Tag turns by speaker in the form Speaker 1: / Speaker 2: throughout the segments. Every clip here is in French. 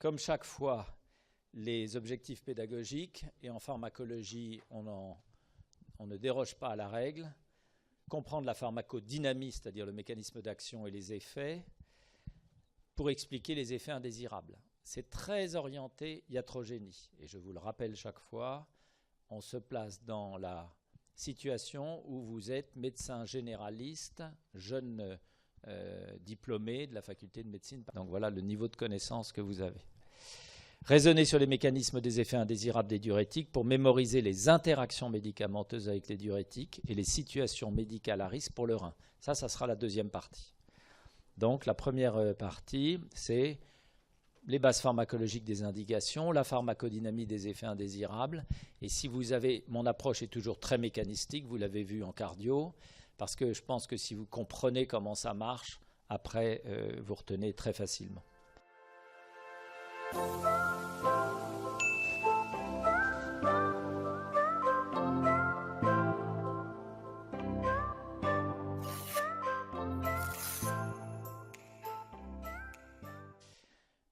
Speaker 1: Comme chaque fois, les objectifs pédagogiques, et en pharmacologie, on ne déroge pas à la règle. Comprendre la pharmacodynamie, c'est-à-dire le mécanisme d'action et les effets, pour expliquer les effets indésirables. C'est très orienté iatrogénie. Et je vous le rappelle chaque fois, on se place dans la situation où vous êtes médecin généraliste, jeune diplômé de la faculté de médecine. Donc voilà le niveau de connaissance que vous avez. Raisonner sur les mécanismes des effets indésirables des diurétiques pour mémoriser les interactions médicamenteuses avec les diurétiques et les situations médicales à risque pour le rein. Ça sera la deuxième partie. Donc la première partie, c'est les bases pharmacologiques des indications, la pharmacodynamie des effets indésirables. Et si vous avez, mon approche est toujours très mécanistique, vous l'avez vu en cardio, parce que je pense que si vous comprenez comment ça marche, après, vous retenez très facilement.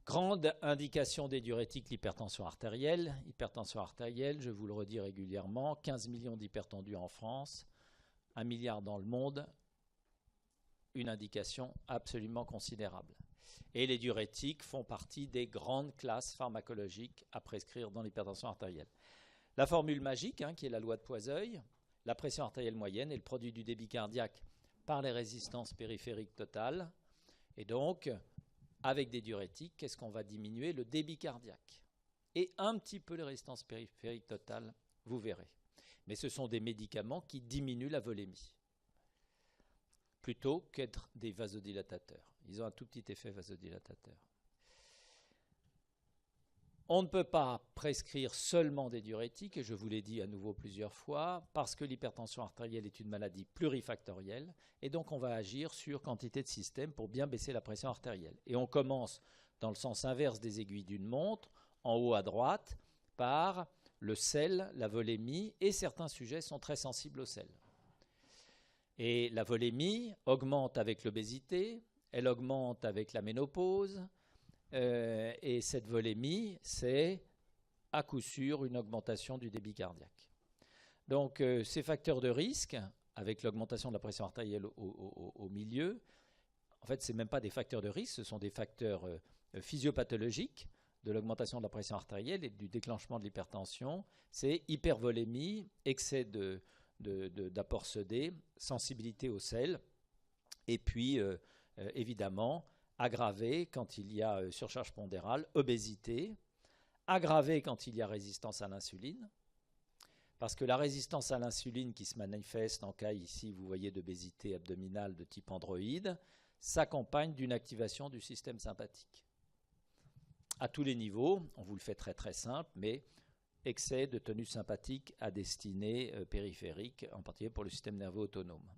Speaker 1: Grande indication des diurétiques, l'hypertension artérielle. Hypertension artérielle, je vous le redis régulièrement, 15 millions d'hypertendus en France, 1 milliard dans le monde, une indication absolument considérable. Et les diurétiques font partie des grandes classes pharmacologiques à prescrire dans l'hypertension artérielle. La formule magique, qui est la loi de Poiseuille, la pression artérielle moyenne est le produit du débit cardiaque par les résistances périphériques totales. Et donc, avec des diurétiques, qu'est-ce qu'on va diminuer? Le débit cardiaque. Et un petit peu les résistances périphériques totales, vous verrez. Mais ce sont des médicaments qui diminuent la volémie, plutôt qu'être des vasodilatateurs. Ils ont un tout petit effet vasodilatateur. On ne peut pas prescrire seulement des diurétiques, et je vous l'ai dit à nouveau plusieurs fois, parce que l'hypertension artérielle est une maladie plurifactorielle, et donc on va agir sur quantité de systèmes pour bien baisser la pression artérielle. Et on commence dans le sens inverse des aiguilles d'une montre, en haut à droite, par le sel, la volémie, et certains sujets sont très sensibles au sel. Et la volémie augmente avec l'obésité, elle augmente avec la ménopause, et cette volémie, c'est à coup sûr une augmentation du débit cardiaque. Donc ces facteurs de risque, avec l'augmentation de la pression artérielle au milieu, en fait, ce n'est même pas des facteurs de risque, ce sont des facteurs physiopathologiques de l'augmentation de la pression artérielle et du déclenchement de l'hypertension. C'est hypervolémie, excès d'apport sodé, sensibilité au sel, et puis évidemment, aggravé quand il y a surcharge pondérale, obésité, aggravé quand il y a résistance à l'insuline, parce que la résistance à l'insuline qui se manifeste en cas ici, vous voyez, d'obésité abdominale de type androïde, s'accompagne d'une activation du système sympathique. À tous les niveaux, on vous le fait très très simple, mais excès de tonus sympathique à destinée périphérique, en particulier pour le système nerveux autonome.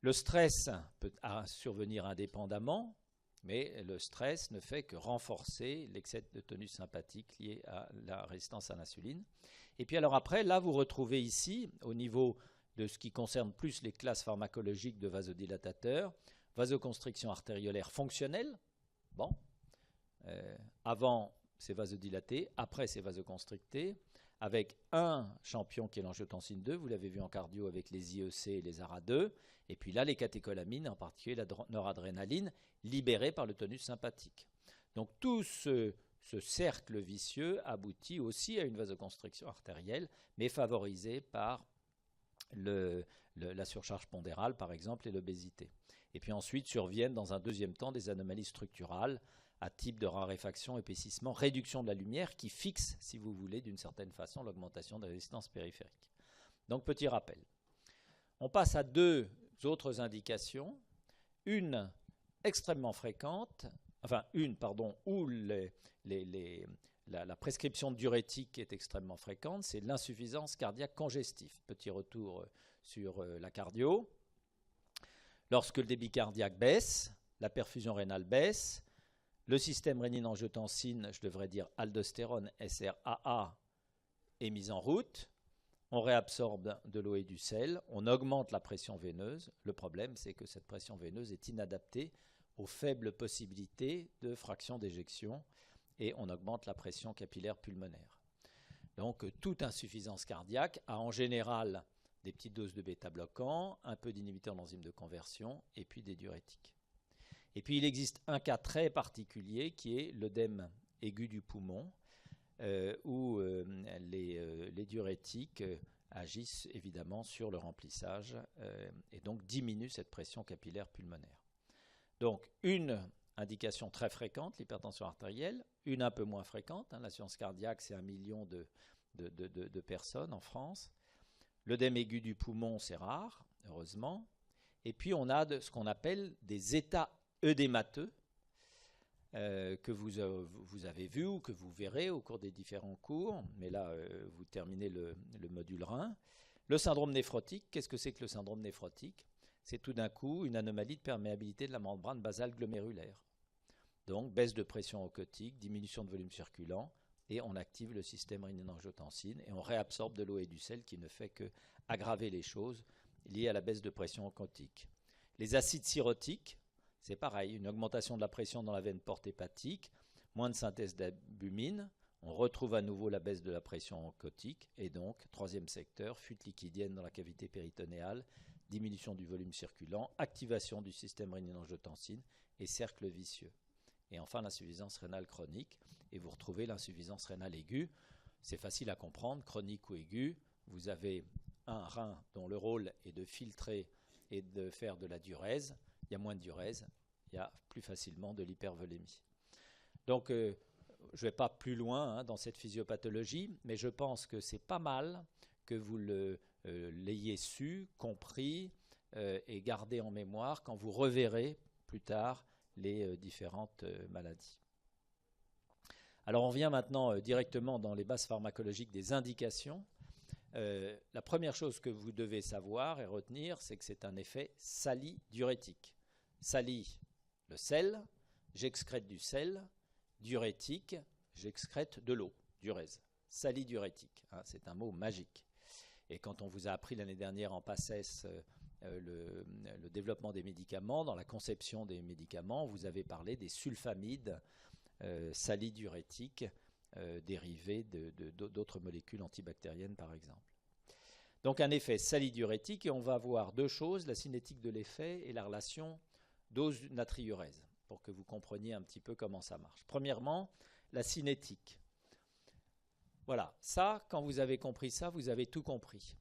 Speaker 1: Le stress peut survenir indépendamment, mais le stress ne fait que renforcer l'excès de tonus sympathique lié à la résistance à l'insuline. Et puis alors après, là vous retrouvez ici, au niveau de ce qui concerne plus les classes pharmacologiques de vasodilatateurs, vasoconstriction artériolaire fonctionnelle. Bon, avant c'est vasodilaté, après c'est vasoconstricté, avec un champion qui est l'angiotensine 2, vous l'avez vu en cardio avec les IEC et les ARA2, et puis là les catécholamines, en particulier la noradrénaline, libérée par le tonus sympathique. Donc tout ce cercle vicieux aboutit aussi à une vasoconstriction artérielle, mais favorisée par la surcharge pondérale par exemple et l'obésité. Et puis ensuite surviennent dans un deuxième temps des anomalies structurales à type de raréfaction, épaississement, réduction de la lumière qui fixe, si vous voulez, d'une certaine façon, l'augmentation de la résistance périphérique. Donc, petit rappel. On passe à deux autres indications. Une extrêmement fréquente, où la prescription de diurétique est extrêmement fréquente, c'est l'insuffisance cardiaque congestive. Petit retour sur la cardio. Lorsque le débit cardiaque baisse, la perfusion rénale baisse, le système rénine-angiotensine, je devrais dire aldostérone, SRAA, est mis en route. On réabsorbe de l'eau et du sel, on augmente la pression veineuse. Le problème, c'est que cette pression veineuse est inadaptée aux faibles possibilités de fraction d'éjection. et on augmente la pression capillaire pulmonaire. Donc toute insuffisance cardiaque a en général des petites doses de bêta-bloquants, un peu d'inhibiteurs d'enzymes de conversion et puis des diurétiques. Et puis il existe un cas très particulier qui est l'œdème aigu du poumon, où les diurétiques agissent évidemment sur le remplissage et donc diminuent cette pression capillaire pulmonaire. Donc une indication très fréquente, l'hypertension artérielle, une un peu moins fréquente, l'insuffisance cardiaque c'est 1 million de personnes en France. L'œdème aigu du poumon c'est rare, heureusement. Et puis on a ce qu'on appelle des états œdémateux que vous avez vu ou que vous verrez au cours des différents cours, mais là vous terminez le module rein. Le syndrome néphrotique, qu'est-ce que c'est que le syndrome néphrotique? C'est tout d'un coup une anomalie de perméabilité de la membrane basale glomérulaire. Donc baisse de pression oncotique, diminution de volume circulant, et on active le système rénine-angiotensine et on réabsorbe de l'eau et du sel qui ne fait que aggraver les choses liées à la baisse de pression oncotique. Les acides cirrhotiques, c'est pareil, une augmentation de la pression dans la veine porte hépatique, moins de synthèse d'albumine, on retrouve à nouveau la baisse de la pression oncotique et donc, troisième secteur, fuite liquidienne dans la cavité péritonéale, diminution du volume circulant, activation du système rénine-angiotensine et cercle vicieux. Et enfin, l'insuffisance rénale chronique, et vous retrouvez l'insuffisance rénale aiguë. C'est facile à comprendre, chronique ou aiguë, vous avez un rein dont le rôle est de filtrer et de faire de la diurèse. Il y a moins de diurèse, il y a plus facilement de l'hypervolémie. Donc, je ne vais pas plus loin dans cette physiopathologie, mais je pense que c'est pas mal que vous l'ayez su, compris et gardé en mémoire quand vous reverrez plus tard les différentes maladies. Alors on vient maintenant directement dans les bases pharmacologiques des indications. La première chose que vous devez savoir et retenir, c'est que c'est un effet salidiurétique. Sali, le sel, j'excrète du sel, diurétique, j'excrète de l'eau, diurèse. Salidiurétique, c'est un mot magique. Et quand on vous a appris l'année dernière en PACES le développement des médicaments, dans la conception des médicaments, vous avez parlé des sulfamides salidiurétiques dérivés d'autres molécules antibactériennes par exemple. Donc un effet salidiurétique, et on va voir deux choses, la cinétique de l'effet et la relation dose-natriurèse, pour que vous compreniez un petit peu comment ça marche. Premièrement, la cinétique. Voilà, ça, quand vous avez compris ça, vous avez tout compris.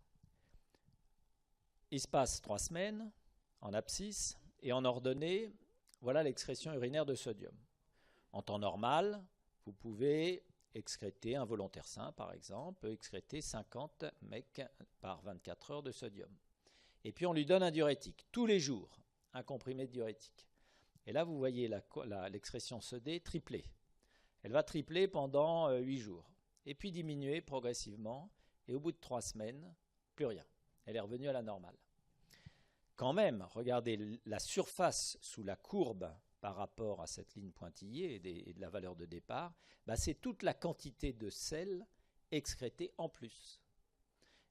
Speaker 1: Il se passe 3 semaines en abscisse et en ordonnée, voilà l'excrétion urinaire de sodium. En temps normal, vous pouvez excréter, un volontaire sain par exemple, peut excréter 50 mEq par 24 heures de sodium. Et puis on lui donne un diurétique, tous les jours, un comprimé de diurétique. Et là vous voyez l'excrétion sodée tripler. Elle va tripler pendant 8 jours, et puis diminuer progressivement, et au bout de 3 semaines, plus rien. Elle est revenue à la normale. Quand même, regardez la surface sous la courbe par rapport à cette ligne pointillée et de la valeur de départ, c'est toute la quantité de sel excrétée en plus.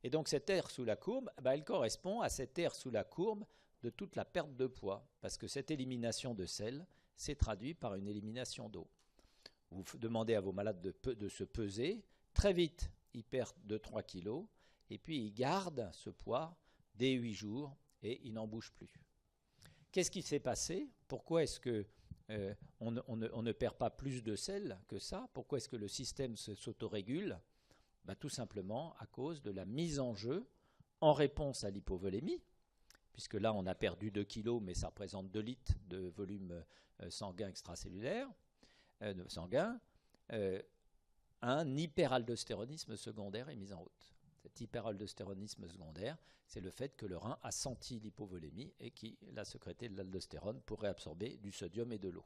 Speaker 1: Et donc cette aire sous la courbe, elle correspond à cette aire sous la courbe de toute la perte de poids, parce que cette élimination de sel s'est traduite par une élimination d'eau. Vous demandez à vos malades de se peser, très vite ils perdent 2-3 kilos, et puis ils gardent ce poids dès 8 jours et ils n'en bougent plus. Qu'est-ce qui s'est passé? Pourquoi est-ce qu'on ne perd pas plus de sel que ça? Pourquoi est-ce que le système s'autorégule? Tout simplement à cause de la mise en jeu en réponse à l'hypovolémie, puisque là on a perdu 2 kilos, mais ça représente 2 litres de volume sanguin extracellulaire, sanguin, un hyperaldostéronisme secondaire est mis en route. Cet hyperaldostéronisme secondaire, c'est le fait que le rein a senti l'hypovolémie et qu'il a sécrété de l'aldostérone pour réabsorber du sodium et de l'eau.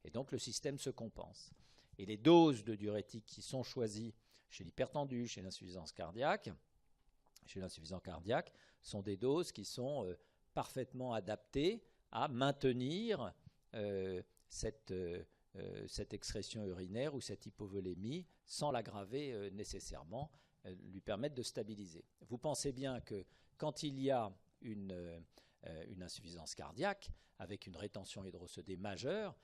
Speaker 1: Et donc le système se compense. Et les doses de diurétiques qui sont choisies chez l'hypertendu, chez l'insuffisant cardiaque, sont des doses qui sont parfaitement adaptées à maintenir cette excrétion urinaire ou cette hypovolémie sans l'aggraver nécessairement, lui permettre de stabiliser. Vous pensez bien que quand il y a une insuffisance cardiaque avec une rétention hydrosodée majeure,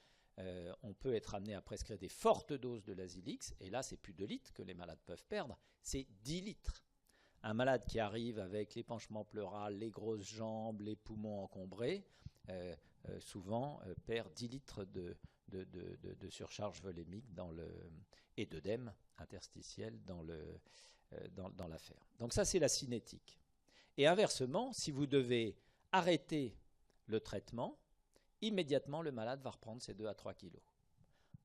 Speaker 1: on peut être amené à prescrire des fortes doses de l'Azilix, et là, c'est plus 2 litres que les malades peuvent perdre, c'est 10 litres. Un malade qui arrive avec l'épanchement pleural, les grosses jambes, les poumons encombrés, souvent perd 10 litres de surcharge volémique et d'œdème interstitiel dans l'affaire. Donc ça, c'est la cinétique. Et inversement, si vous devez arrêter le traitement, immédiatement, le malade va reprendre ses 2 à 3 kilos.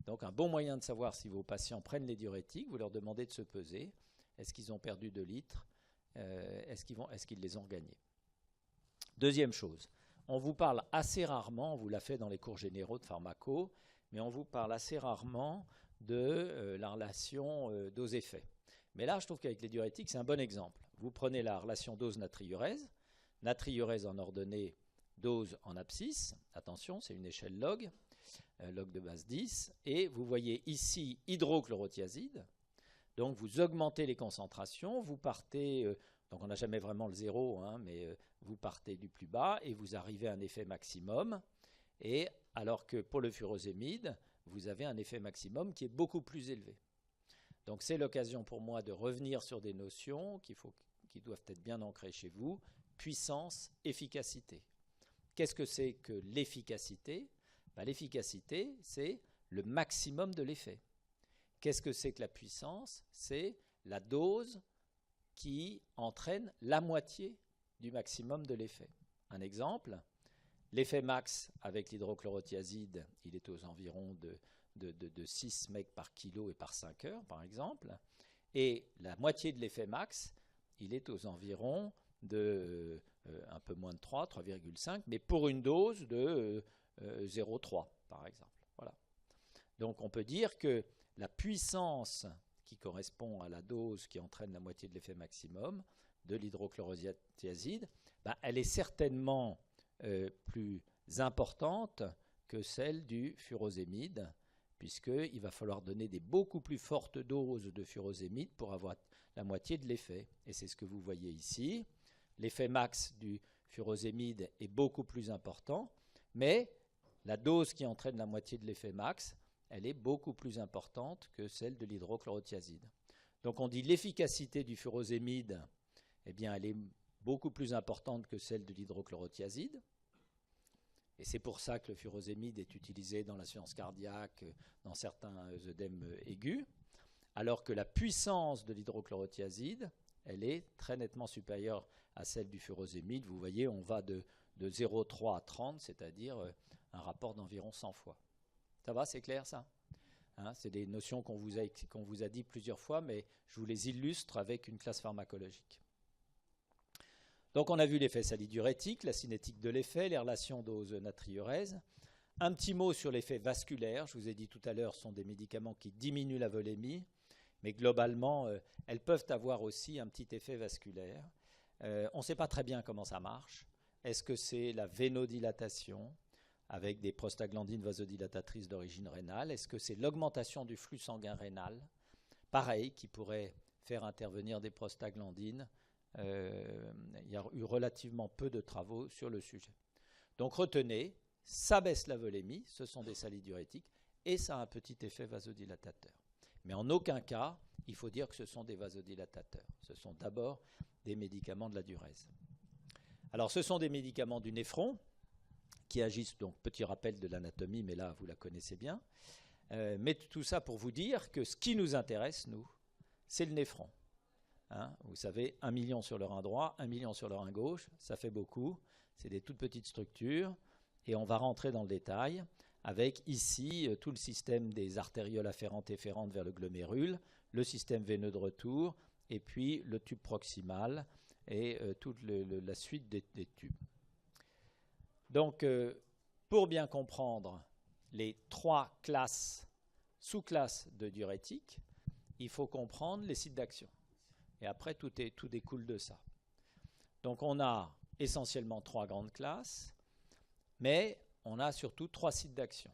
Speaker 1: Donc un bon moyen de savoir si vos patients prennent les diurétiques, vous leur demandez de se peser. Est-ce qu'ils ont perdu 2 litres? Est-ce qu'ils les ont gagnés? Deuxième chose, on vous parle assez rarement, on vous l'a fait dans les cours généraux de pharmaco, mais on vous parle assez rarement de la relation dose-effet. Mais là, je trouve qu'avec les diurétiques, c'est un bon exemple. Vous prenez la relation dose-natriurèse, natriurèse en ordonnée, dose en abscisse, attention, c'est une échelle log, log de base 10, et vous voyez ici hydrochlorothiazide. Donc vous augmentez les concentrations, vous partez, donc on n'a jamais vraiment le zéro, hein, mais vous partez du plus bas et vous arrivez à un effet maximum. Et alors que pour le furosémide, vous avez un effet maximum qui est beaucoup plus élevé. Donc c'est l'occasion pour moi de revenir sur des notions qui doivent être bien ancrées chez vous. Puissance, efficacité. Qu'est-ce que c'est que l'efficacité? L'efficacité, c'est le maximum de l'effet. Qu'est-ce que c'est que la puissance? C'est la dose qui entraîne la moitié du maximum de l'effet. Un exemple, l'effet max avec l'hydrochlorothiazide, il est aux environs de 6 mEq par kilo et par 5 heures, par exemple. Et la moitié de l'effet max, il est aux environs de un peu moins de 3, 3,5, mais pour une dose de 0,3, par exemple. Voilà. Donc on peut dire que la puissance qui correspond à la dose qui entraîne la moitié de l'effet maximum de l'hydrochlorothiazide, elle est certainement plus importante que celle du furosémide, puisqu'il va falloir donner des beaucoup plus fortes doses de furosémide pour avoir la moitié de l'effet. Et c'est ce que vous voyez ici. L'effet max du furosémide est beaucoup plus important, mais la dose qui entraîne la moitié de l'effet max, elle est beaucoup plus importante que celle de l'hydrochlorothiazide. Donc on dit l'efficacité du furosémide, eh bien elle est beaucoup plus importante que celle de l'hydrochlorothiazide. Et c'est pour ça que le furosémide est utilisé dans l'insuffisance cardiaque, dans certains œdèmes aigus, alors que la puissance de l'hydrochlorothiazide, elle est très nettement supérieure à celle du furosémide. Vous voyez, on va de 0,3 à 30, c'est-à-dire un rapport d'environ 100 fois. Ça va, c'est clair ça? Hein, c'est des notions qu'on vous a dit plusieurs fois, mais je vous les illustre avec une classe pharmacologique. Donc on a vu l'effet salidiurétique, la cinétique de l'effet, les relations dose-natriurèse. Un petit mot sur l'effet vasculaire. Je vous ai dit tout à l'heure, ce sont des médicaments qui diminuent la volémie, mais globalement, elles peuvent avoir aussi un petit effet vasculaire. On ne sait pas très bien comment ça marche. Est-ce que c'est la vénodilatation avec des prostaglandines vasodilatatrices d'origine rénale? Est-ce que c'est l'augmentation du flux sanguin rénal? Pareil, qui pourrait faire intervenir des prostaglandines. Il y a eu relativement peu de travaux sur le sujet. Donc retenez, ça baisse la volémie, ce sont des salidiurétiques, et ça a un petit effet vasodilatateur. Mais en aucun cas, il faut dire que ce sont des vasodilatateurs. Ce sont d'abord des médicaments de la diurèse. Alors ce sont des médicaments du néphron, qui agissent, donc petit rappel de l'anatomie, mais là vous la connaissez bien. Mais tout ça pour vous dire que ce qui nous intéresse, nous, c'est le néphron. Hein, vous savez, 1 million sur le rein droit, 1 million sur le rein gauche, ça fait beaucoup. C'est des toutes petites structures. Et on va rentrer dans le détail avec ici tout le système des artérioles afférentes et efférentes vers le glomérule, le système veineux de retour, et puis le tube proximal et toute la suite des tubes. Donc, pour bien comprendre les 3 classes, sous-classes de diurétiques, il faut comprendre les sites d'action. Et après, tout découle de ça. Donc, on a essentiellement 3 grandes classes, mais on a surtout 3 sites d'action.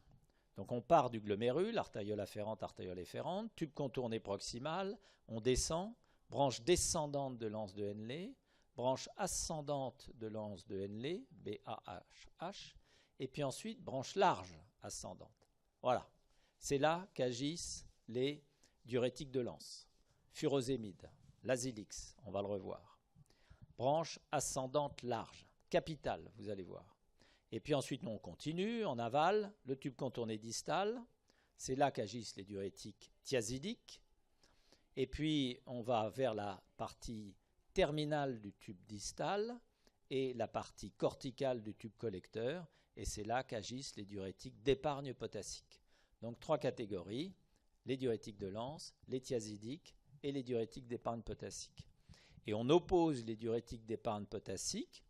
Speaker 1: Donc, on part du glomérule, artériole afférente, artériole efférente, tube contourné proximal, on descend, branche descendante de l'anse de Henle, branche ascendante de l'anse de Henle, BAHH, et puis ensuite branche large ascendante, Voilà. C'est là qu'agissent les diurétiques de Lens. Furosémide, l'azilix, on va le revoir. Branche ascendante large, capitale, vous allez voir. Et puis ensuite, on continue en aval, le tube contourné distal. C'est là qu'agissent les diurétiques thiazidiques. Et puis, on va vers la partie terminale du tube distal et la partie corticale du tube collecteur. Et c'est là qu'agissent les diurétiques d'épargne potassique. Donc, 3 catégories, les diurétiques de Lens, les thiazidiques et les diurétiques d'épargne potassique. Et on oppose les diurétiques d'épargne potassique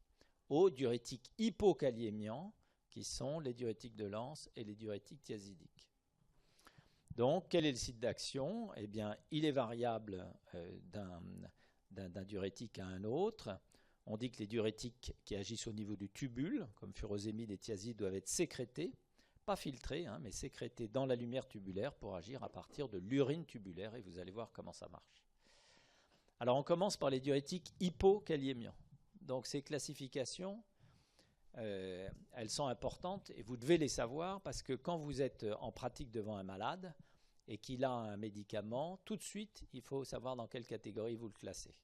Speaker 1: aux diurétiques hypokaliémiants, qui sont les diurétiques de Lens et les diurétiques thiazidiques. Donc, quel est le site d'action? Eh bien, il est variable d'un diurétique à un autre. On dit que les diurétiques qui agissent au niveau du tubule, comme furosémide et thiazide, doivent être sécrétés, pas filtrés, mais sécrétés dans la lumière tubulaire pour agir à partir de l'urine tubulaire, et vous allez voir comment ça marche. Alors, on commence par les diurétiques hypokaliémiants. Donc, ces classifications, elles sont importantes et vous devez les savoir parce que quand vous êtes en pratique devant un malade et qu'il a un médicament, tout de suite, il faut savoir dans quelle catégorie vous le classez.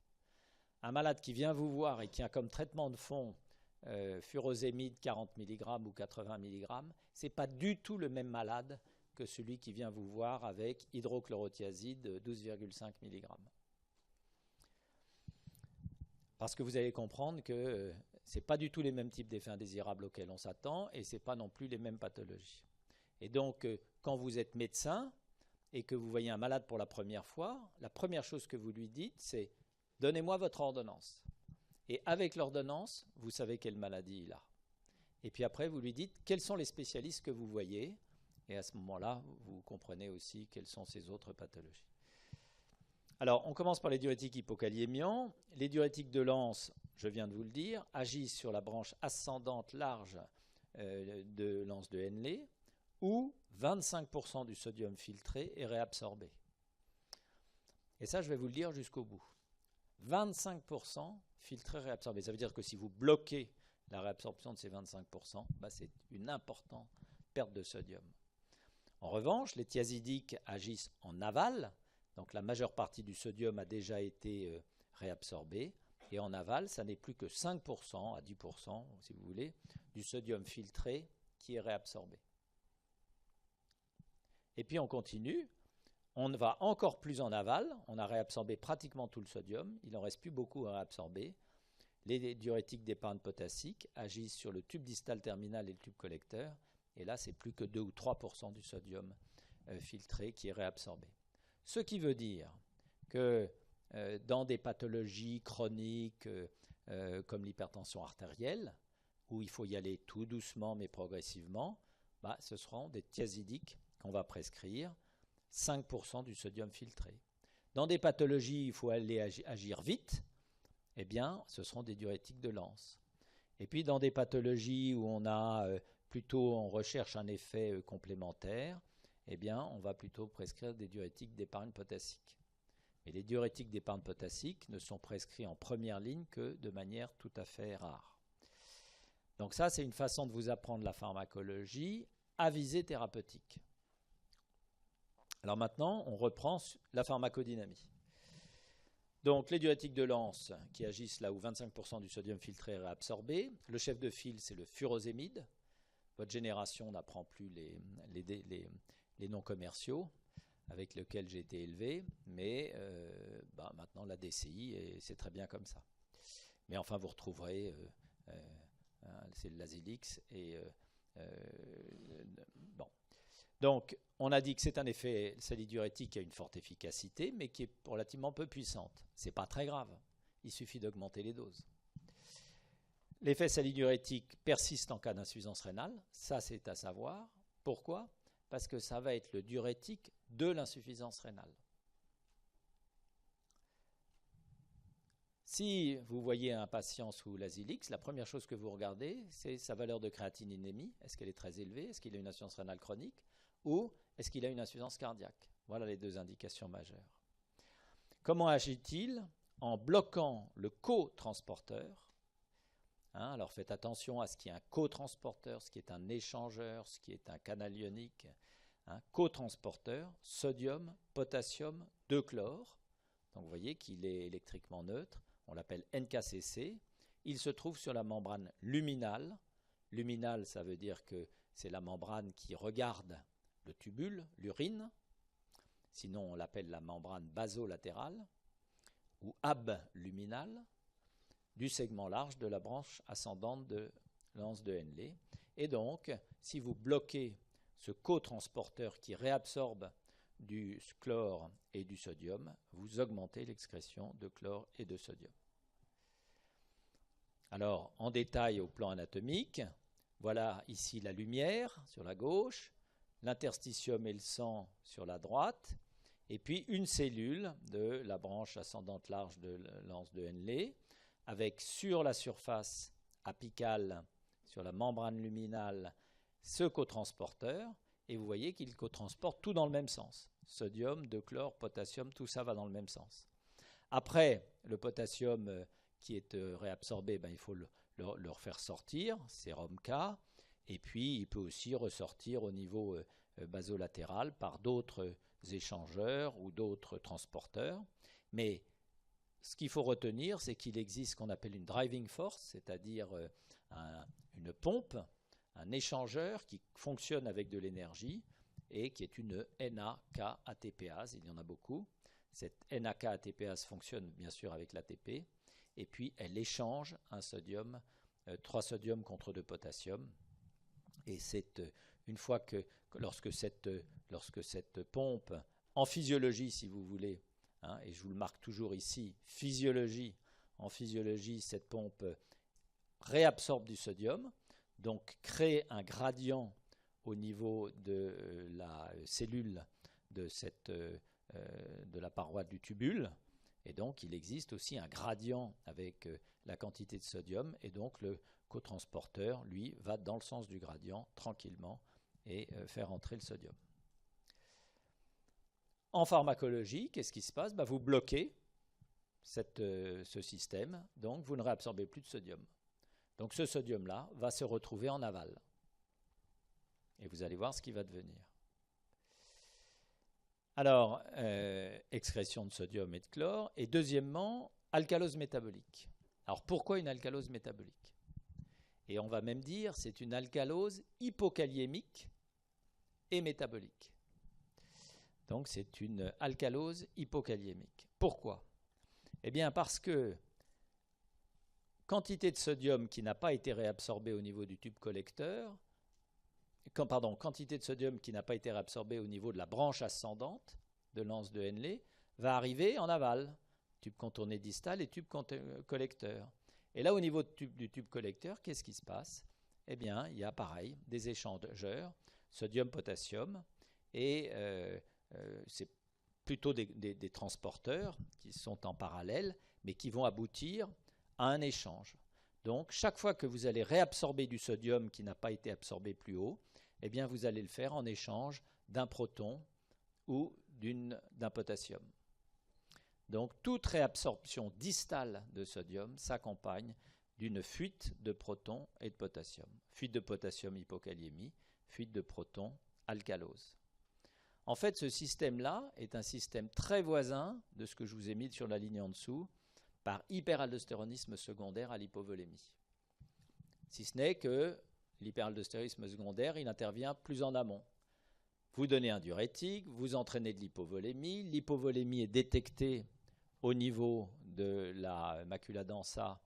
Speaker 1: Un malade qui vient vous voir et qui a comme traitement de fond furosémide 40 mg ou 80 mg, ce n'est pas du tout le même malade que celui qui vient vous voir avec hydrochlorothiazide 12,5 mg. Parce que vous allez comprendre que ce n'est pas du tout les mêmes types d'effets indésirables auxquels on s'attend et ce n'est pas non plus les mêmes pathologies. Et donc, quand vous êtes médecin et que vous voyez un malade pour la première fois, la première chose que vous lui dites, c'est « Donnez-moi votre ordonnance ». Et avec l'ordonnance, vous savez quelle maladie il a. Et puis après, vous lui dites « Quels sont les spécialistes que vous voyez ?» Et à ce moment-là, vous comprenez aussi quelles sont ces autres pathologies. Alors, on commence par les diurétiques hypokaliémiants. Les diurétiques de Lens, je viens de vous le dire, agissent sur la branche ascendante large de Lens de Henle, où 25% du sodium filtré est réabsorbé. Et ça, je vais vous le dire jusqu'au bout. 25% filtré réabsorbé. Ça veut dire que si vous bloquez la réabsorption de ces 25%, c'est une importante perte de sodium. En revanche, les thiazidiques agissent en aval. Donc la majeure partie du sodium a déjà été réabsorbée. Et en aval, ça n'est plus que 5% à 10%, si vous voulez, du sodium filtré qui est réabsorbé. Et puis on continue. On va encore plus en aval. On a réabsorbé pratiquement tout le sodium. Il n'en reste plus beaucoup à réabsorber. Les diurétiques d'épargne potassique agissent sur le tube distal terminal et le tube collecteur. Et là, c'est plus que 2 ou 3% du sodium filtré qui est réabsorbé. Ce qui veut dire que dans des pathologies chroniques comme l'hypertension artérielle, où il faut y aller tout doucement mais progressivement, ce seront des thiazidiques qu'on va prescrire, 5% du sodium filtré. Dans des pathologies où il faut aller agir vite, eh bien, ce seront des diurétiques de Lens. Et puis dans des pathologies où on recherche un effet complémentaire, eh bien, on va plutôt prescrire des diurétiques d'épargne potassique. Et les diurétiques d'épargne potassique ne sont prescrits en première ligne que de manière tout à fait rare. Donc ça, c'est une façon de vous apprendre la pharmacologie à visée thérapeutique. Alors maintenant, on reprend la pharmacodynamie. Donc les diurétiques de Lens qui agissent là où 25% du sodium filtré est réabsorbé. Le chef de file, c'est le furosémide. Votre génération n'apprend plus les noms commerciaux avec lesquels j'ai été élevé, mais maintenant la DCI, et c'est très bien comme ça. Mais enfin, vous retrouverez, c'est l'azilix, et bon. Donc, on a dit que c'est un effet salidiurétique qui a une forte efficacité, mais qui est relativement peu puissante. Ce n'est pas très grave, il suffit d'augmenter les doses. L'effet salidiurétique persiste en cas d'insuffisance rénale, ça c'est à savoir. Pourquoi ? Parce que ça va être le diurétique de l'insuffisance rénale. Si vous voyez un patient sous l'azilix, la première chose que vous regardez, c'est sa valeur de créatininémie. Est-ce qu'elle est très élevée? Est-ce qu'il a une insuffisance rénale chronique? Ou est-ce qu'il a une insuffisance cardiaque? Voilà les deux indications majeures. Comment agit-il? En bloquant le cotransporteur. Alors faites attention à ce qui est un cotransporteur, ce qui est un échangeur, ce qui est un canal ionique. cotransporteur, sodium, potassium, 2 chlore. Donc vous voyez qu'il est électriquement neutre, on l'appelle NKCC. Il se trouve sur la membrane luminale. Luminale, ça veut dire que c'est la membrane qui regarde le tubule, l'urine. Sinon, on l'appelle la membrane basolatérale ou abluminale du segment large de la branche ascendante de l'anse de Henle. Et donc, si vous bloquez ce cotransporteur qui réabsorbe du chlore et du sodium, vous augmentez l'excrétion de chlore et de sodium. Alors, en détail au plan anatomique, voilà ici la lumière sur la gauche, l'interstitium et le sang sur la droite, et puis une cellule de la branche ascendante large de l'anse de Henle, avec sur la surface apicale, sur la membrane luminale, ce cotransporteur, et vous voyez qu'il cotransporte tout dans le même sens. Sodium, 2 chlore, potassium, tout ça va dans le même sens. Après, le potassium qui est réabsorbé, il faut le refaire sortir, sérum K, et puis il peut aussi ressortir au niveau basolatéral par d'autres échangeurs ou d'autres transporteurs. Mais ce qu'il faut retenir, c'est qu'il existe ce qu'on appelle une driving force, c'est-à-dire une pompe, un échangeur qui fonctionne avec de l'énergie et qui est une NAK-ATPase, il y en a beaucoup. Cette NAK-ATPase fonctionne bien sûr avec l'ATP, et puis elle échange un sodium, 3 sodiums contre 2 potassium. Et c'est une fois que, lorsque cette pompe, en physiologie si vous voulez, et je vous le marque toujours ici, physiologie, en physiologie, cette pompe réabsorbe du sodium, donc crée un gradient au niveau de la cellule de la paroi du tubule, et donc il existe aussi un gradient avec la quantité de sodium, et donc le cotransporteur, lui, va dans le sens du gradient tranquillement et faire entrer le sodium. En pharmacologie, qu'est-ce qui se passe? Vous bloquez ce système, donc vous ne réabsorbez plus de sodium. Donc ce sodium-là va se retrouver en aval. Et vous allez voir ce qui va devenir. Alors, excrétion de sodium et de chlore. Et deuxièmement, alcalose métabolique. Alors pourquoi une alcalose métabolique? Et on va même dire c'est une alcalose hypokaliémique et métabolique. Donc c'est une alcalose hypokaliémique. Pourquoi? Eh bien parce que quantité de sodium qui n'a pas été réabsorbée au niveau du tube collecteur, quantité de sodium qui n'a pas été réabsorbée au niveau de la branche ascendante de l'anse de Henle va arriver en aval, tube contourné distal et tube collecteur. Et là, au niveau du tube collecteur, qu'est-ce qui se passe? Eh bien, il y a pareil, des échangeurs, sodium-potassium, et c'est plutôt des transporteurs qui sont en parallèle, mais qui vont aboutir à un échange. Donc, chaque fois que vous allez réabsorber du sodium qui n'a pas été absorbé plus haut, eh bien, vous allez le faire en échange d'un proton ou d'un potassium. Donc, toute réabsorption distale de sodium s'accompagne d'une fuite de protons et de potassium. Fuite de potassium, hypokaliémie, fuite de protons, alcalose. En fait, ce système-là est un système très voisin de ce que je vous ai mis sur la ligne en dessous, par hyperaldostéronisme secondaire à l'hypovolémie. Si ce n'est que l'hyperaldostéronisme secondaire, il intervient plus en amont. Vous donnez un diurétique, vous entraînez de l'hypovolémie, l'hypovolémie est détectée au niveau de la macula densa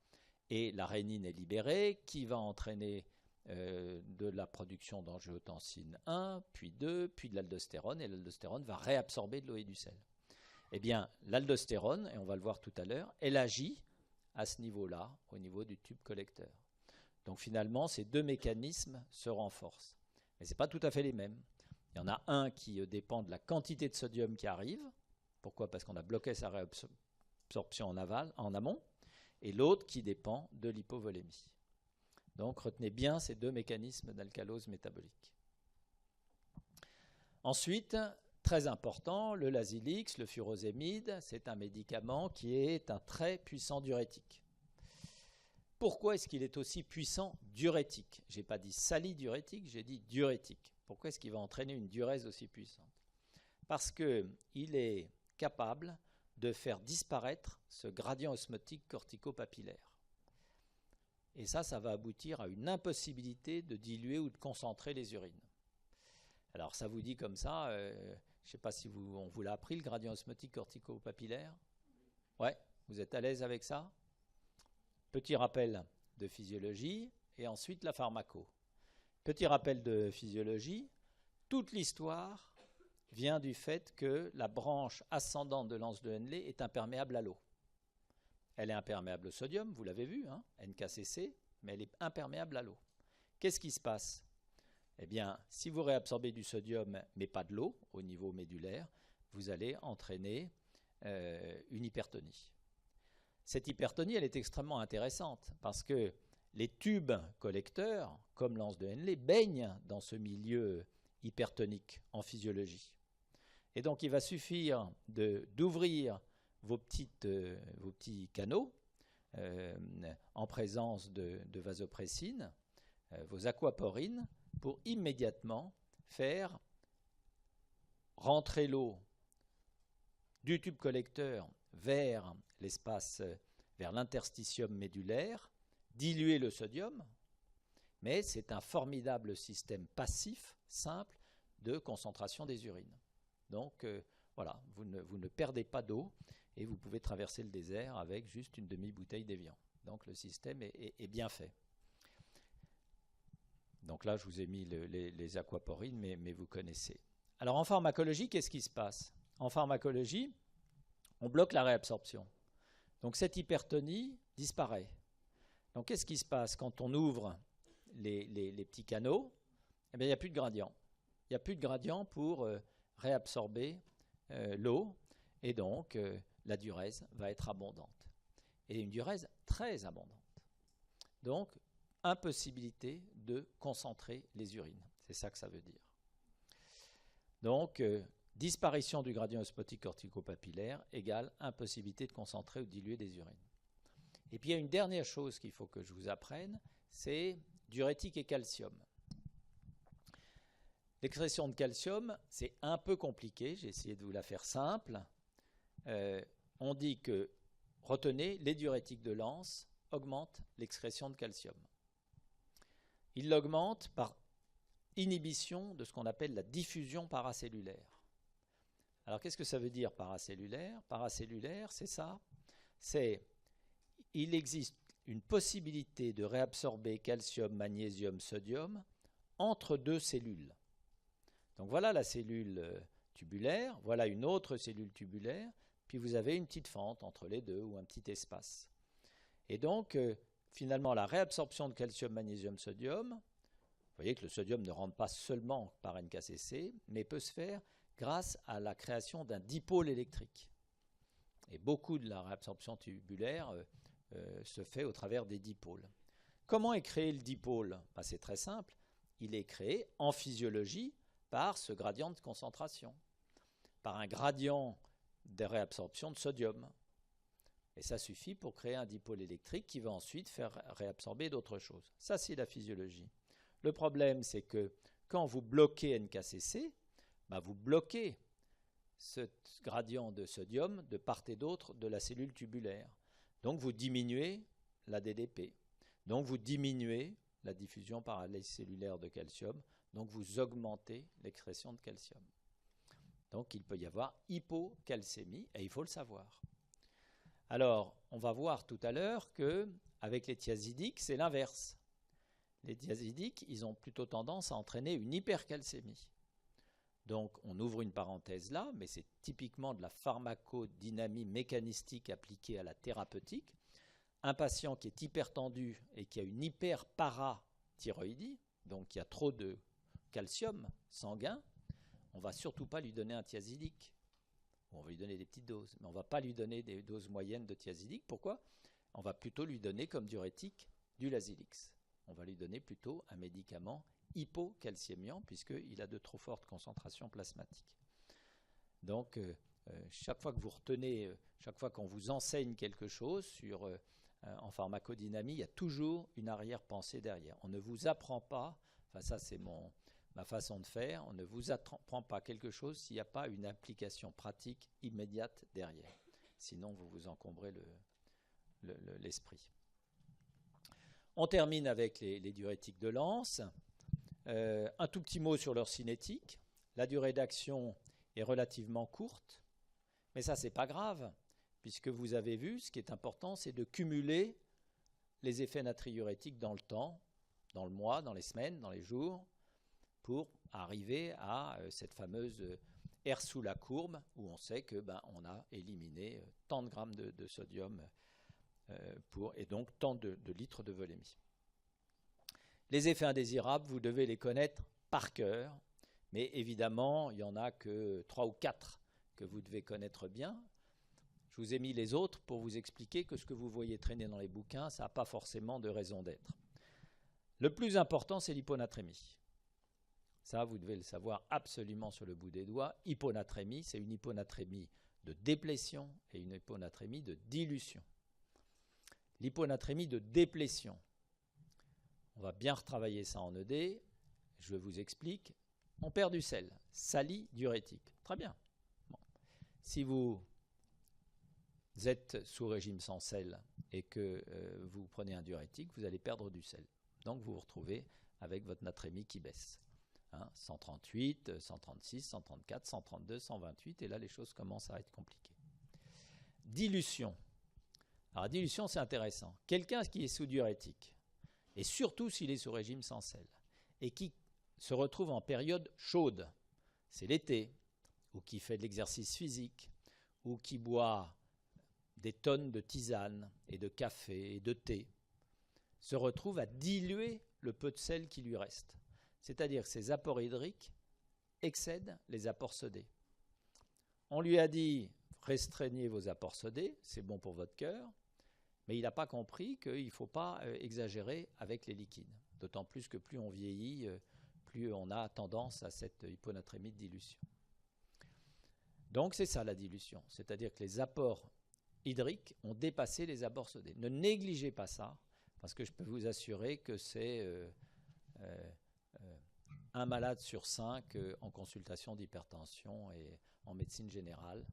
Speaker 1: et la rénine est libérée, qui va entraîner de la production d'angiotensine 1, puis 2, puis de l'aldostérone, et l'aldostérone va réabsorber de l'eau et du sel. Eh bien, l'aldostérone, et on va le voir tout à l'heure, elle agit à ce niveau-là, au niveau du tube collecteur. Donc finalement, ces deux mécanismes se renforcent. Mais ce n'est pas tout à fait les mêmes. Il y en a un qui dépend de la quantité de sodium qui arrive. Pourquoi? Parce qu'on a bloqué sa réabsorption en amont. Et l'autre qui dépend de l'hypovolémie. Donc retenez bien ces deux mécanismes d'alcalose métabolique. Ensuite, très important, le Lasix, le furosémide, c'est un médicament qui est un très puissant diurétique. Pourquoi est-ce qu'il est aussi puissant diurétique? Je n'ai pas dit salidiurétique, j'ai dit diurétique. Pourquoi est-ce qu'il va entraîner une diurèse aussi puissante? Parce qu'il est capable de faire disparaître ce gradient osmotique cortico-papillaire. Et ça va aboutir à une impossibilité de diluer ou de concentrer les urines. Alors ça vous dit comme ça, je ne sais pas si on vous l'a appris, le gradient osmotique cortico-papillaire? Ouais, vous êtes à l'aise avec ça? Petit rappel de physiologie et ensuite la pharmaco. Petit rappel de physiologie, toute l'histoire vient du fait que la branche ascendante de l'anse de Henle est imperméable à l'eau. Elle est imperméable au sodium, vous l'avez vu, hein, NKCC, mais elle est imperméable à l'eau. Qu'est-ce qui se passe? Eh bien, si vous réabsorbez du sodium, mais pas de l'eau, au niveau médulaire, vous allez entraîner une hypertonie. Cette hypertonie, elle est extrêmement intéressante, parce que les tubes collecteurs, comme l'anse de Henle, baignent dans ce milieu hypertonique en physiologie. Et donc, il va suffire d'ouvrir vos petits canaux en présence de vasopressine, vos aquaporines, pour immédiatement faire rentrer l'eau du tube collecteur vers l'espace, vers l'interstitium médulaire, diluer le sodium, mais c'est un formidable système passif, simple, de concentration des urines. Donc voilà, vous ne perdez pas d'eau et vous pouvez traverser le désert avec juste une demi-bouteille d'Évian. Donc le système est bien fait. Donc là, je vous ai mis les aquaporines, mais vous connaissez. Alors en pharmacologie, qu'est-ce qui se passe? En pharmacologie, on bloque la réabsorption. Donc cette hypertonie disparaît. Donc qu'est-ce qui se passe quand on ouvre les petits canaux? Eh bien, il n'y a plus de gradient. Il n'y a plus de gradient pour réabsorber l'eau, et donc la diurèse va être abondante. Et une diurèse très abondante. Donc, impossibilité de concentrer les urines. C'est ça que ça veut dire. Donc, disparition du gradient osmotique cortico-papillaire égale impossibilité de concentrer ou diluer des urines. Et puis, il y a une dernière chose qu'il faut que je vous apprenne, c'est diurétique et calcium. L'expression de calcium, c'est un peu compliqué, j'ai essayé de vous la faire simple. On dit que, retenez, les diurétiques de l'anse augmentent l'excrétion de calcium. Ils l'augmentent par inhibition de ce qu'on appelle la diffusion paracellulaire. Alors qu'est-ce que ça veut dire paracellulaire? Paracellulaire, c'est ça. Il existe une possibilité de réabsorber calcium, magnésium, sodium entre deux cellules. Donc voilà la cellule tubulaire, voilà une autre cellule tubulaire, puis vous avez une petite fente entre les deux ou un petit espace. Et donc, finalement, la réabsorption de calcium, magnésium, sodium, vous voyez que le sodium ne rentre pas seulement par NKCC, mais peut se faire grâce à la création d'un dipôle électrique. Et beaucoup de la réabsorption tubulaire se fait au travers des dipôles. Comment est créé le dipôle? C'est très simple. Il est créé en physiologie par ce gradient de concentration, par un gradient de réabsorption de sodium. Et ça suffit pour créer un dipôle électrique qui va ensuite faire réabsorber d'autres choses. Ça, c'est la physiologie. Le problème, c'est que quand vous bloquez NKCC, vous bloquez ce gradient de sodium de part et d'autre de la cellule tubulaire. Donc, vous diminuez la DDP. Donc, vous diminuez la diffusion paracellulaire de calcium. Donc, vous augmentez l'excrétion de calcium. Donc, il peut y avoir hypocalcémie, et il faut le savoir. Alors, on va voir tout à l'heure qu'avec les thiazidiques, c'est l'inverse. Les thiazidiques, ils ont plutôt tendance à entraîner une hypercalcémie. Donc, on ouvre une parenthèse là, mais c'est typiquement de la pharmacodynamie mécanistique appliquée à la thérapeutique. Un patient qui est hypertendu et qui a une hyperparathyroïdie, donc qui a trop de calcium sanguin, on ne va surtout pas lui donner un thiazidique. On va lui donner des petites doses, mais on ne va pas lui donner des doses moyennes de thiazidique. Pourquoi? On va plutôt lui donner comme diurétique du Lasix. On va lui donner plutôt un médicament hypocalcémiant puisqu'il a de trop fortes concentrations plasmatiques. Donc, chaque fois que vous retenez, chaque fois qu'on vous enseigne quelque chose en pharmacodynamie, il y a toujours une arrière-pensée derrière. On ne vous apprend pas, ça c'est mon ma façon de faire, on ne vous apprend pas quelque chose s'il n'y a pas une application pratique immédiate derrière. Sinon, vous vous encombrez l'esprit. On termine avec les diurétiques de Lens. Un tout petit mot sur leur cinétique. La durée d'action est relativement courte, mais ça, c'est pas grave, puisque vous avez vu, ce qui est important, c'est de cumuler les effets natriurétiques dans le temps, dans le mois, dans les semaines, dans les jours, pour arriver à cette fameuse R sous la courbe, où on sait que on a éliminé tant de grammes de sodium et donc tant de litres de volémie. Les effets indésirables, vous devez les connaître par cœur, mais évidemment, il n'y en a que 3 ou 4 que vous devez connaître bien. Je vous ai mis les autres pour vous expliquer que ce que vous voyez traîner dans les bouquins, ça n'a pas forcément de raison d'être. Le plus important, c'est l'hyponatrémie. Ça, vous devez le savoir absolument sur le bout des doigts. Hyponatrémie, c'est une hyponatrémie de déplétion et une hyponatrémie de dilution. L'hyponatrémie de déplétion, on va bien retravailler ça en ED. Je vous explique. On perd du sel, salidiurétique. Très bien. Bon. Si vous êtes sous régime sans sel et que vous prenez un diurétique, vous allez perdre du sel. Donc vous vous retrouvez avec votre natrémie qui baisse. 138, 136, 134, 132, 128, et là les choses commencent à être compliquées. Dilution. Alors dilution, c'est intéressant. Quelqu'un qui est sous diurétique, et surtout s'il est sous régime sans sel, et qui se retrouve en période chaude, c'est l'été, ou qui fait de l'exercice physique, ou qui boit des tonnes de tisane et de café et de thé, se retrouve à diluer le peu de sel qui lui reste. C'est-à-dire que ses apports hydriques excèdent les apports sodés. On lui a dit « restreignez vos apports sodés, c'est bon pour votre cœur », mais il n'a pas compris qu'il ne faut pas exagérer avec les liquides. D'autant plus que plus on vieillit, plus on a tendance à cette hyponatrémie de dilution. Donc c'est ça la dilution, c'est-à-dire que les apports hydriques ont dépassé les apports sodés. Ne négligez pas ça, parce que je peux vous assurer que c'est un malade sur 5 en consultation d'hypertension et en médecine générale,